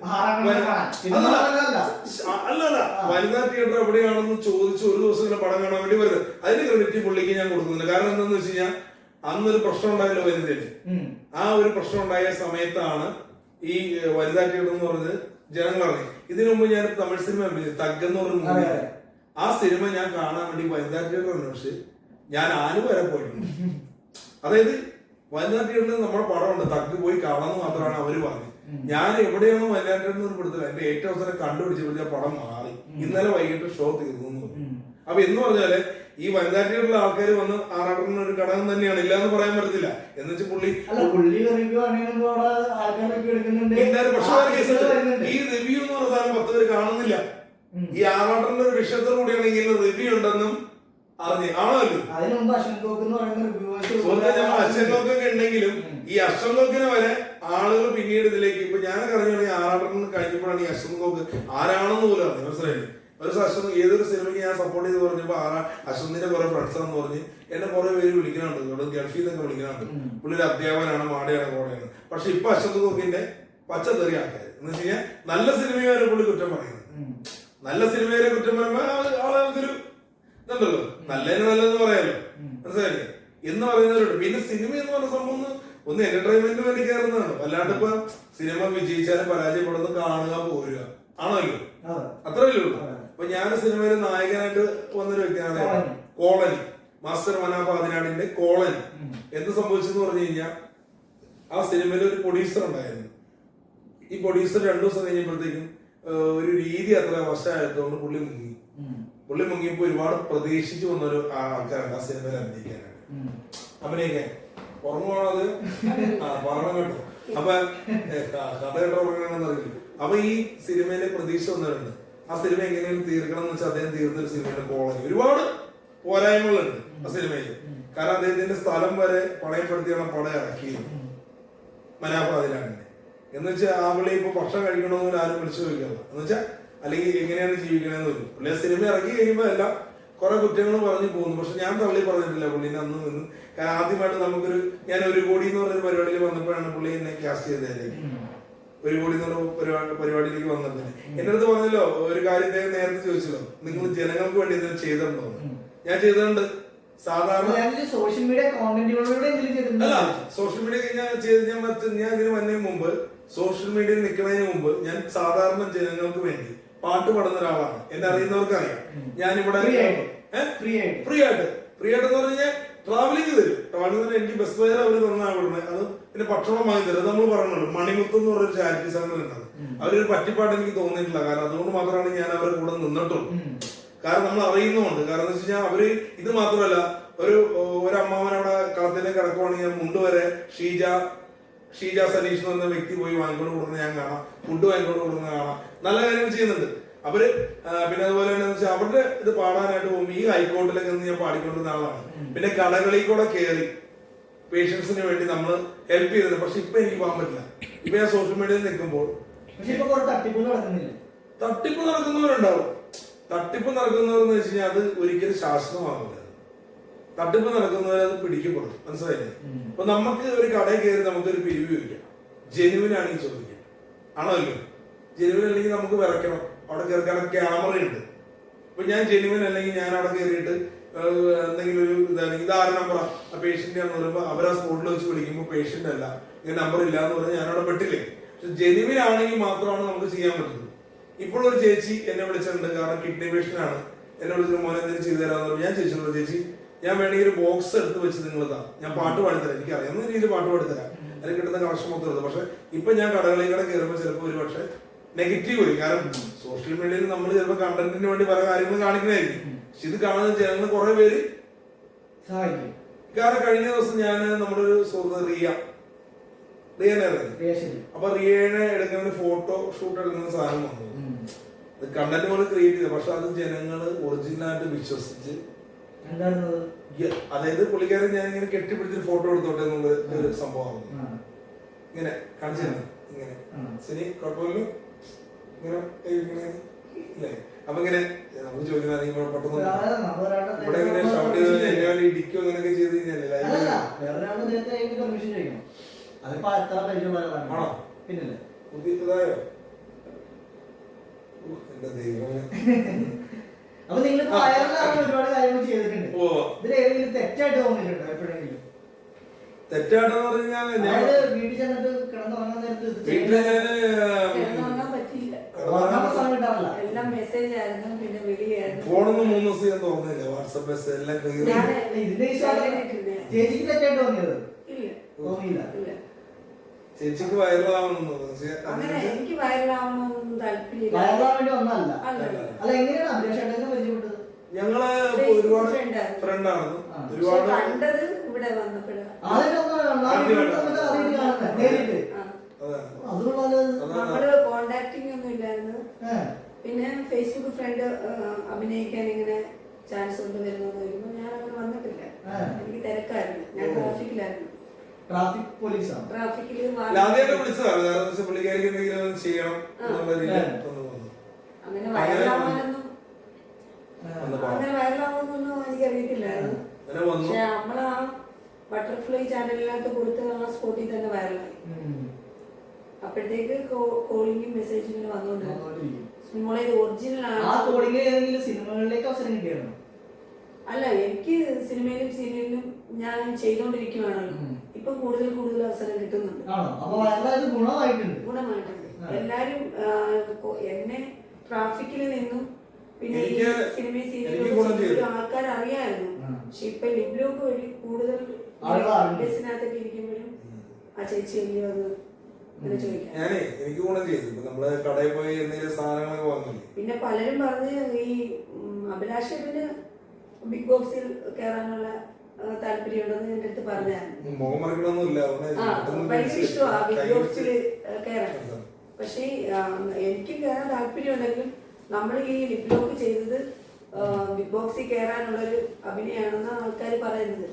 അല്ലല്ല, വനിതാ തിയേറ്റർ എവിടെയാണെന്ന് ചോദിച്ച് ഒരു ദിവസം ഇങ്ങനെ പടം കാണാൻ വേണ്ടി വരുന്നത്. അതിന്റെ ക്രെഡിറ്റ് പുള്ളിക്ക് ഞാൻ കൊടുക്കുന്നില്ല. കാരണം എന്താന്ന് വെച്ച് കഴിഞ്ഞാൽ അന്നൊരു പ്രശ്നം ഉണ്ടായല്ലോ വനിതയിൽ. ആ ഒരു പ്രശ്നം ഉണ്ടായ സമയത്താണ് ഈ വനിതാ തിയേറ്റർ എന്ന് പറഞ്ഞത് ജനങ്ങൾ അറിയും. ഇതിനു മുമ്പ് ഞാൻ തമിഴ് സിനിമ തഗ് എന്ന് പറഞ്ഞ മൂവി, ആ സിനിമ ഞാൻ കാണാൻ വേണ്ടി വനിതാ തിയേറ്റർ അന്വേഷിച്ച് ഞാൻ ആലുവ വരെ പോയിട്ടുണ്ട്. അതായത് വനിതാ തിയേറ്ററിൽ നമ്മുടെ പടമുണ്ട്, തഗ് പോയി കാണാന്ന് മാത്രമാണ് അവര് പറഞ്ഞത്. ഞാൻ എവിടെയാണോ വനിതാ തിയേറ്ററിൽ പെടുത്തില്ല, എന്റെ ഏറ്റവും അവസരം കണ്ടുപിടിച്ചപ്പോൾ പടം മാറി. ഇന്നലെ വൈകിട്ട് ഷോ തീർന്നു. അപ്പൊ എന്ന് പറഞ്ഞാല് ഈ വനിതാ തിയേറ്ററിലെ ആൾക്കാർ വന്ന് ആറാട്ടത്തിന് ഒരു ഘടകം തന്നെയാണ്, ഇല്ല എന്ന് പറയാൻ പറ്റത്തില്ല. എന്ന് വെച്ചാൽ പുള്ളി ഈ റിവ്യൂ എന്ന് പറഞ്ഞ സാധനം 10 പേര് കാണുന്നില്ല. ഈ ആറാട്ടന്റെ ഒരു വിഷയത്തോടുകൂടിയാണ് ഇങ്ങനെ റിവ്യൂ ഉണ്ടെന്നും അറിഞ്ഞ് ആണല്ലോ. അശ്വന്തോക്കൊക്കെ ഉണ്ടെങ്കിലും ഈ അശ്വന്തോക്കിനെ വരെ ആളുകൾ പിന്നീട് ഇതിലേക്ക് ഇപ്പൊ ഞാൻ അറിഞ്ഞാണെങ്കിൽ ആറാട്ടൻ കഴിഞ്ഞപ്പോഴാണ് ഈ അശ്വന്തോക്ക് ആരാണെന്ന് പോലും അറിഞ്ഞു. മനസ്സിലായില്ലേ? ഒരു അശ്വന്ത് ഏതൊരു സിനിമയ്ക്ക് ഞാൻ സപ്പോർട്ട് ചെയ്ത് പറഞ്ഞപ്പോ അശ്വന്തിന്റെ കുറെ ഫ്രണ്ട്സാന്ന് പറഞ്ഞ് എന്നെ കുറെ പേര് വിളിക്കുന്നുണ്ട്, ഇവിടെ ഗൾഫിൽ നിന്നൊക്കെ വിളിക്കുന്നുണ്ട്. പുള്ളി ഒരു അധ്യാപകനാണ്, മാടയാണ്, കോടയാണ്. പക്ഷെ ഇപ്പൊ അശ്വന്ത് നോക്കിന്റെ പച്ചത്തെറിയ ആൾക്കാർ എന്ന് വെച്ച് കഴിഞ്ഞാൽ നല്ല സിനിമയെ പുള്ളി കുറ്റം പറയുന്നത്. നല്ല സിനിമയെ കുറ്റം പറയുമ്പോ ആളുകൾക്കൊരു ഇതുണ്ടല്ലോ, നല്ലതിന് നല്ലതെന്ന് പറയാലോ. മനസ്സിലായില്ലേ എന്ന് പറയുന്നവരുണ്ട്. പിന്നെ സിനിമ എന്ന് പറഞ്ഞ സംഭവം ഒന്ന് എന്റർടൈൻമെന്റിന് വേണ്ടി കയറുന്നതാണ്. അല്ലാണ്ട് ഇപ്പൊ സിനിമ വിജയിച്ചാലും പരാജയപ്പെടുന്നത് കാണുക പോരുക ആണല്ലോ, അത്രയല്ലേ ഉള്ളൂ. അപ്പൊ ഞാൻ സിനിമയിൽ നായകനായിട്ട് വന്നൊരു വ്യക്തിയാണ് കോളനി, മാസ്റ്റർ മനാഫ് ആദിനാടിന്റെ കോളനി. എന്ത് സംഭവിച്ചെന്ന് പറഞ്ഞു കഴിഞ്ഞാൽ ആ സിനിമയിൽ ഒരു പ്രൊഡ്യൂസർ ഉണ്ടായിരുന്നു. ഈ പ്രൊഡ്യൂസർ 2 ദിവസം കഴിഞ്ഞപ്പോഴത്തേക്കും ഒരു രീതി അത്ര വശമായതുകൊണ്ട് പുള്ളി മുങ്ങിയപ്പോ ഒരുപാട് പ്രതീക്ഷിച്ചു വന്നൊരു ആൾക്കാരുണ്ട് ആ സിനിമയിൽ അഭിനയിക്കാൻ. ഉറങ്ങുവാണത് പറഞ്ഞു കേട്ടോ. അപ്പൊ കഥ കേട്ടോ ഉറങ്ങണമെന്ന് അറിയില്ല. അപ്പൊ ഈ സിനിമയിലെ പ്രതീക്ഷ വന്നവരുണ്ട്. ആ സിനിമ എങ്ങനെയാണ് തീർക്കണം എന്ന് വെച്ചാൽ അദ്ദേഹം തീർത്ത സിനിമയുടെ കോളനി ഒരുപാട് പോരായ്മകളുണ്ട് ആ സിനിമയിൽ. കാരണം അദ്ദേഹത്തിന്റെ സ്ഥലം വരെ പണയപ്പെടുത്തിയാണ് പടം ഇറക്കിയത് മനാഫ് ആദിനാടിന്റെ. എന്ന് വെച്ചാൽ ആ പുള്ളി ഇപ്പൊ ഭക്ഷണം കഴിക്കണമെന്ന് ആരും വിളിച്ചു ചോദിക്കാറില്ല. എന്ന് വെച്ചാൽ അല്ലെങ്കിൽ എങ്ങനെയാണ് ജീവിക്കണമെന്ന് വരും. പുള്ളി സിനിമ ഇറക്കി കഴിയുമ്പോ എല്ലാം കുറെ കുറ്റങ്ങൾ പറഞ്ഞു പോകുന്നു. പക്ഷെ ഞാൻ തള്ളി പറഞ്ഞിട്ടില്ല പുള്ളിനെ അന്ന് നിന്ന്. ആദ്യമായിട്ട് നമുക്കൊരു ഞാൻ 1 കോടി എന്ന് പറഞ്ഞൊരു പരിപാടിയിൽ വന്നപ്പോഴാണ് പുള്ളി എന്നെ കാസ്റ്റ് ചെയ്തതിലേക്ക്. 1 കോടി എന്നുള്ള പരിപാടിയിലേക്ക് വന്നിട്ടുണ്ട്. എന്റെ അടുത്ത് പറഞ്ഞല്ലോ ഒരു കാര്യം നേരത്തെ ചോദിച്ചല്ലോ, നിങ്ങൾ ജനങ്ങൾക്ക് വേണ്ടി എന്തെങ്കിലും ചെയ്തിട്ടുണ്ടോ? ഞാൻ ചെയ്തിട്ടുണ്ട്. സാധാരണ സോഷ്യൽ മീഡിയ കോണ്ടന്റുകളിലൂടെ അല്ല, സോഷ്യൽ മീഡിയ ഞാൻ ഇതിന് വന്നതിന് മുമ്പ്, സോഷ്യൽ മീഡിയയിൽ നിൽക്കുന്നതിന് മുമ്പ് ഞാൻ സാധാരണ ജനങ്ങൾക്ക് വേണ്ടി പാട്ട് പാടുന്ന ഒരാളാണ്. എന്നെ അറിയുന്നവർക്ക് അറിയാം. ഞാനിവിടെ ഫ്രീ ആയിട്ട് എന്ന് പറഞ്ഞാൽ ട്രാവലിംഗ് തരും. ട്രാവലിംഗ് എനിക്ക് ബസ് ഫെയർ അവർ തന്നാണ് വിടുന്നത്. അത് പിന്നെ ഭക്ഷണം വാങ്ങി തരും. നമ്മൾ പറഞ്ഞുള്ളൂ. മണിമുത്ത് എന്ന് പറഞ്ഞൊരു ചാരിറ്റി സംഘം ഉണ്ടാകും. അവരൊരു പറ്റിപ്പാട്ട് എനിക്ക് തോന്നിയിട്ടില്ല. കാരണം അതുകൊണ്ട് മാത്രമാണ് ഞാൻ അവരുടെ കൂടെ നിന്നിട്ടുള്ളൂ. കാരണം നമ്മൾ അറിയുന്നുണ്ട്. കാരണം എന്താ വെച്ച് കഴിഞ്ഞാൽ അവര് ഇത് മാത്രമല്ല, ഒരു അമ്മാവൻ അവിടെ കളത്തിലേക്ക് കിടക്കുവാണെങ്കിൽ മുണ്ട് വരെ ഷീജ സനീഷ് എന്ന് പറഞ്ഞ വ്യക്തി പോയി വാങ്ങിക്കൊണ്ട് കൊടുക്കുന്നത് ഞാൻ കാണാം. ഫുഡ് വാങ്ങിക്കൊണ്ട് കൊടുക്കുന്നത് കാണാം. നല്ല കാര്യങ്ങൾ ചെയ്യുന്നുണ്ട് അവര്. പിന്നെ അതുപോലെ തന്നെ വെച്ചാൽ അവരുടെ ഇത് പാടാനായിട്ട് പോകുമ്പോൾ ഈ ഹൈക്കോർട്ടിലൊക്കെ നിന്ന് ഞാൻ പാടിക്കൊണ്ടിരുന്ന ആളാണ്. പിന്നെ കടകളിൽ കൂടെ കയറി പേഷ്യൻസിന് വേണ്ടി നമ്മൾ ഹെൽപ്പ് ചെയ്തിട്ടുണ്ട്. പക്ഷെ ഇപ്പൊ എനിക്ക് പോകാൻ പറ്റില്ല. ഇപ്പൊ ഞാൻ സോഷ്യൽ മീഡിയയിൽ നിൽക്കുമ്പോൾ തട്ടിപ്പ് നടക്കുന്നവരുണ്ടാവും. തട്ടിപ്പ് നടക്കുന്നവരെന്ന് വെച്ച് കഴിഞ്ഞാൽ അത് ഒരിക്കലും ശാശ്വതമാകില്ല. തട്ടിപ്പ് നടക്കുന്നവരെ അത് പിടിക്കപ്പെടും. മനസ്സിലായില്ലേ? അപ്പൊ നമുക്ക് ഒരു കടയിൽ കയറി നമുക്കൊരു പിരിവ് ചോദിക്കാം. ജെനുവിൻ ആണെങ്കിൽ ചോദിക്കാം. ആണല്ലോ? ജെനുവിൻ അല്ലെങ്കിൽ നമുക്ക് വിറയ്ക്കണം. അവിടെ കയറിക്കാൻ ക്യാമറ ഉണ്ട്. ഇപ്പൊ ഞാൻ ജെനുവിൻ അല്ലെങ്കിൽ ഞാൻ അവിടെ കയറിയിട്ട് എന്തെങ്കിലും ഒരു ഇതാണെങ്കിൽ ഇത് 6 നമ്പറാ ആ പേഷ്യന്റ് ആണെന്ന് പറയുമ്പോൾ അവരാ സ്പോട്ടിൽ വെച്ച് വിളിക്കുമ്പോൾ പേഷ്യന്റ് അല്ല, ഇങ്ങനെ നമ്പർ ഇല്ല എന്ന് പറഞ്ഞാൽ ഞാൻ അവിടെ പെട്ടില്ലേ. പക്ഷെ ജെനുവിൻ ആണെങ്കിൽ മാത്രമാണ് നമുക്ക് ചെയ്യാൻ പറ്റുന്നത്. ഇപ്പോൾ ഒരു ചേച്ചി എന്നെ വിളിച്ചിട്ടുണ്ട്. കാരണം കിഡ്നി പേഷ്യന്റ് ആണ്. എന്നെ വിളിച്ചിട്ട് മോനെ എന്തെങ്കിലും ചെയ്തു തരാമെന്ന് പറഞ്ഞു. ഞാൻ ചേച്ചിയോട് ചേച്ചി ഞാൻ വേണമെങ്കിൽ ഒരു ബോക്സ് എടുത്ത് വെച്ച് നിങ്ങൾ താ, ഞാൻ പാട്ട് പാടിത്തരാം. എനിക്ക് അറിയാവുന്ന രീതിയിൽ പാട്ട് പാടിത്തരാം. അതിന് കിട്ടുന്ന കളക്ഷൻ മൊത്തം എടുത്തു. പക്ഷെ ഇപ്പൊ ഞാൻ കടകളിൽ കൂടെ കയറുമ്പോൾ ചിലപ്പോൾ ഒരു പക്ഷെ നെഗറ്റീവ് വരും. കാരണം സോഷ്യൽ മീഡിയയിൽ നമ്മൾ ചിലപ്പോൾ കണ്ടന്റിന് വേണ്ടി പല കാര്യങ്ങൾ കാണിക്കുന്നതായിരിക്കും. പക്ഷെ ഇത് കാണുന്ന ജനങ്ങൾ കുറെ പേര് സഹായിക്കും. കാരണം കഴിഞ്ഞ ദിവസം ഞാൻ നമ്മുടെ ഒരു സുഹൃത്ത് റിയനെ അപ്പൊ റിയനെ എടുക്കുന്ന ഫോട്ടോ ഷൂട്ട് എടുക്കുന്ന സാധനം വന്നു. കണ്ടന്റ് പോലെ ക്രിയേറ്റ് ചെയ്ത. പക്ഷെ അത് ജനങ്ങള് ഒറിജിനലായിട്ട് വിശ്വസിച്ച്, അതായത് പുള്ളിക്കാരൻ ഞാൻ ഇങ്ങനെ കെട്ടിപ്പിടിച്ചിട്ട് ഫോട്ടോ എടുത്തോട്ടെ എന്നുള്ള ഒരു സംഭവമാണ്. ഇങ്ങനെ കാണിച്ചു തന്നെ ഇങ്ങനെ ശരി കുഴപ്പമില്ല ഇങ്ങനെ ഇല്ലേ. അപ്പൊ ഇങ്ങനെ നമുക്ക് ചോദിക്കുന്ന പെട്ടെന്ന് ഇവിടെ ഇങ്ങനെ ഷൗട്ട് ചെയ്ത് എന്നെ ഇടിക്കോ അങ്ങനെയൊക്കെ ചെയ്ത് കഴിഞ്ഞാൽ ആണോ പിന്നല്ലേ പുതിയതായോ? എന്റെ ദൈവമേ. അപ്പൊ നിങ്ങൾ ഒരുപാട് കാര്യങ്ങൾ ചെയ്തിട്ടുണ്ട്. ഇതിൽ ഏതെങ്കിലും തെറ്റായിട്ട് തോന്നിയിട്ടുണ്ടോ എപ്പോഴെങ്കിലും? തെറ്റായിട്ടെന്ന് പറഞ്ഞാൽ വീട്ടിൽ ചെന്നിട്ട് കിടന്നുറങ്ങാൻ നേരത്ത് എല്ലാം മെസ്സേജ് ആയിരുന്നു. പിന്നെ വിളിയായിരുന്നു. ഫോണൊന്നും 3 ദിവസം ഞാൻ തുറന്നില്ല. വാട്സാപ്പ് മെസ്സേജ് എല്ലാം ചേച്ചിക്ക് തെറ്റായിട്ട് തോന്നിയത്? തോന്നിയില്ല. ചേച്ചിക്ക് വൈറലാവണമെന്ന് അങ്ങനെ എനിക്ക് വൈറലാവണമെന്നൊന്നും താല്പര്യമില്ല. വൈറലാവാൻ വേണ്ടി ഒന്നല്ല. അല്ല എങ്ങനെയാണ് അഭിലാഷേട്ടനെ പരിചയപ്പെട്ടത്? ഞങ്ങള് ഒരുപാട് ഫ്രണ്ടാണ്. ഒരുപാട് കണ്ടത് ഇവിടെ വന്നപ്പോഴാണ്. നമ്മള് കോണ്ടാക്ടിങ് ഒന്നും ഇല്ലായിരുന്നു. പിന്നെ ഫേസ്ബുക്ക് ഫ്രണ്ട് അഭിനയിക്കാൻ ഇങ്ങനെ ചാൻസ് കൊണ്ടുവരുന്നു വരുമ്പോ ഞാൻ അങ്ങനെ വന്നിട്ടില്ല. എനിക്ക് തിരക്കായിരുന്നു. ഞാൻ ട്രാഫിക്കിലായിരുന്നു. ട്രാഫിക്കില് അങ്ങനെ വൈറലാവാനൊന്നും എനിക്കറിയത്തില്ലായിരുന്നു. പക്ഷെ നമ്മളാ ബട്ടർഫ്ലൈ ചാനലിനകത്ത് കൊടുത്ത് ആ സ്പോട്ടിൽ തന്നെ വൈറലായി. അപ്പോഴത്തേക്ക് കോളിംഗും മെസ്സേജും ഇങ്ങനെ വന്നോണ്ടിരുന്നു. മോളെ ഇത് ഒറിജിനൽ ആണ്. അല്ല, എനിക്ക് സിനിമയിലും സീരിയലിലും ഞാൻ ചെയ്തോണ്ടിരിക്കുവാണല്ലോ. ഇപ്പൊ കൂടുതൽ അവസരം കിട്ടുന്നുണ്ട്. ഗുണമായിട്ടുണ്ട്. എല്ലാരും എന്നെ ട്രാഫിക്കിൽ നിന്നും പിന്നെ സിനിമയും സീരിയലും ആൾക്കാർ അറിയാമായിരുന്നു. പക്ഷെ ഇപ്പൊ ലിബ്ലോക്ക് വഴി കൂടുതൽ ബസ്സിനകത്തൊക്കെ ഇരിക്കുമ്പോഴും ആ ചേച്ചി വലിയ എനിക്ക് ഗുണം ചെയ്തു. നമ്മള് കടയിൽ പോയി എന്തെങ്കിലും സാധനങ്ങളൊക്കെ വാങ്ങില്ലേ. പിന്നെ പലരും പറഞ്ഞ് ഈ അഭിലാഷത്തിന് ബിഗ് ബോക്സിൽ കയറാനുള്ള താല്പര്യമുണ്ടെന്ന് എന്റെ അടുത്ത് പറഞ്ഞായിരുന്നു. മുഖം മറിക്കണമെന്നില്ല, ഭയങ്കര ഇഷ്ടമാണ് ബിഗ് ബോക്സിൽ കയറാൻ. പക്ഷെ എനിക്ക് കയറാൻ താല്പര്യമുണ്ടെങ്കിലും നമ്മൾ ഈ ലിപ് ലോക്ക് ചെയ്തത് ബിഗ് ബോക്സിൽ കയറാനുള്ളൊരു അഭിനയാണെന്ന് ആൾക്കാർ പറയുന്നത്.